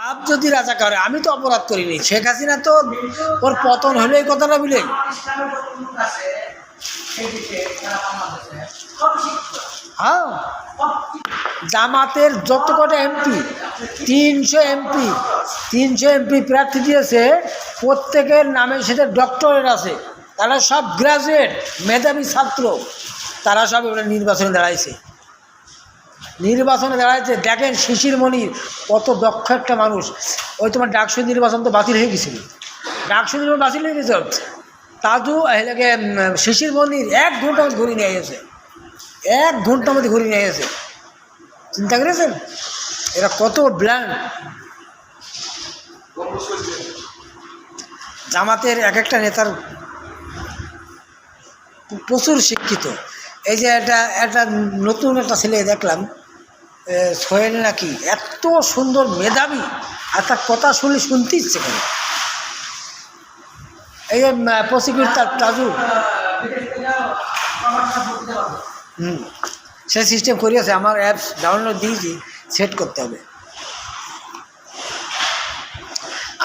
Up যদি রাজা করে, আমি তো অপরাধ করিনি। শেখ হাসিনা তো ওর পতন হলে এই কথাটা বলে। হ্যাঁ, জামাতের যত কটা এমপি, 300 এমপি প্রার্থী দিয়েছে, প্রত্যেকের নামের সাথে ডক্টরেট আছে। তারা সব গ্রাজুয়েট, মেধাবী ছাত্র। তারা সব এবার নির্বাচনে দাঁড়াইছে। দেখেন শিশির মনির কত দক্ষ একটা মানুষ। ওই তোমার ডাকসু নির্বাচন তো বাতিল হয়ে গেছিল, বাতিল হয়ে গেছে। তাজু এলাকে শিশির মনির 1 ঘন্টার মধ্যে ঘুরে নিয়ে গেছে, 1 ঘন্টার মধ্যে ঘুরে নিয়ে গেছে। চিন্তা করেছেন এরা কত ব্ল্যান্ড। জামাতের এক একটা নেতার প্রচুর শিক্ষিত। এই যে একটা নতুন একটা ছেলে দেখলাম, সোহেল নাকি, এত সুন্দর মেধাবী, আর তার কথা শুনতে ইচ্ছে করে। এই যে প্রসিকিউটর তাজু, সে সিস্টেম করিয়েছে। আমার অ্যাপস ডাউনলোড দিয়েছি, সেট করতে হবে।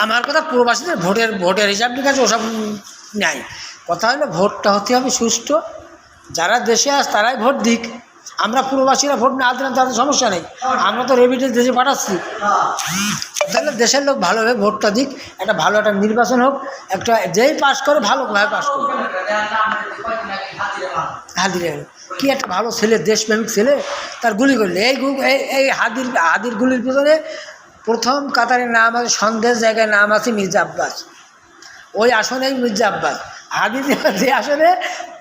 আমার কথা প্রবাসীদের ভোটের হিসাব নিকাশ ওসব নাই। কথা হলো ভোটটা হতে হবে সুষ্ঠু। যারা দেশে আস তারাই ভোট দিক। আমরা প্রবাসীরা ভোট না দিলাম তাদের সমস্যা নেই, আমরা তো রেমিটেন্স দেশে পাঠাচ্ছি। তাহলে দেশের লোক ভালোভাবে ভোটটা দিক, একটা ভালো একটা নির্বাচন হোক, একটা যেই পাস করে ভালোভাবে পাস করবে। হাদির কি একটা ভালো ছেলে, দেশপ্রেমিক ছেলে, তার গুলি করলে এই হাদির গুলির পিছনে প্রথম কাতারের নাম আছে, সন্দেহের জায়গায় নাম আছে মির্জা আব্বাস। ওই আসনেই মির্জা আব্বাস হাদি যে আসনে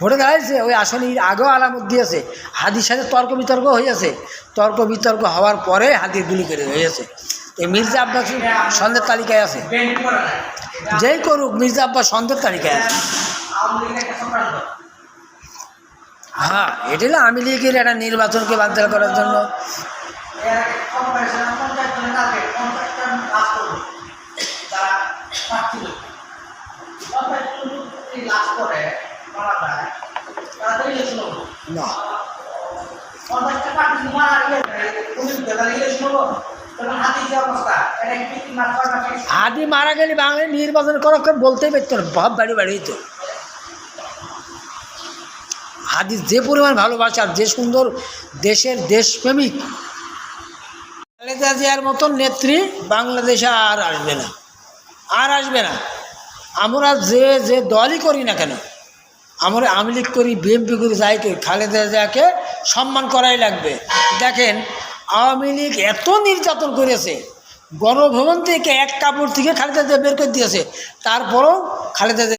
ভোটে দাঁড়াইছে, ওই আসনে আগেও আলামত দিয়েছে। হাদির সাথে তর্ক বিতর্ক হয়েছে, তর্ক বিতর্ক হওয়ার পরে হাদির গুলি করে হয়েছে। এই মির্জা আব্বাস সন্দেহের তালিকায় আছে। যেই করুক, মির্জা আব্বাস সন্দেহের তালিকায় আছে। হ্যাঁ, এটা হলো আওয়ামী লীগের একটা নির্বাচনকে বানচাল করার জন্য। হাদি মারা গেলে বাংলায় নির্বাচন করা বলতেই পারত না, ভাব বাড়ি তো। হাদি যে পরিমাণ ভালোবাসা, যে সুন্দর দেশের দেশপ্রেমিক, খালেদা জিয়ার মতন নেত্রী বাংলাদেশে আর আসবে না। আমরা যে দলই করি না কেন, আমরা আওয়ামী লীগ করি, বিএনপি করি, যাই করি, খালেদা জিয়াকে সম্মান করাই লাগবে। দেখেন আওয়ামী লীগ এত নির্যাতন করেছে, গণভবন থেকে এক কাপড় থেকে খালেদা জিয়া বের করে দিয়েছে, তারপরও খালেদা জিয়া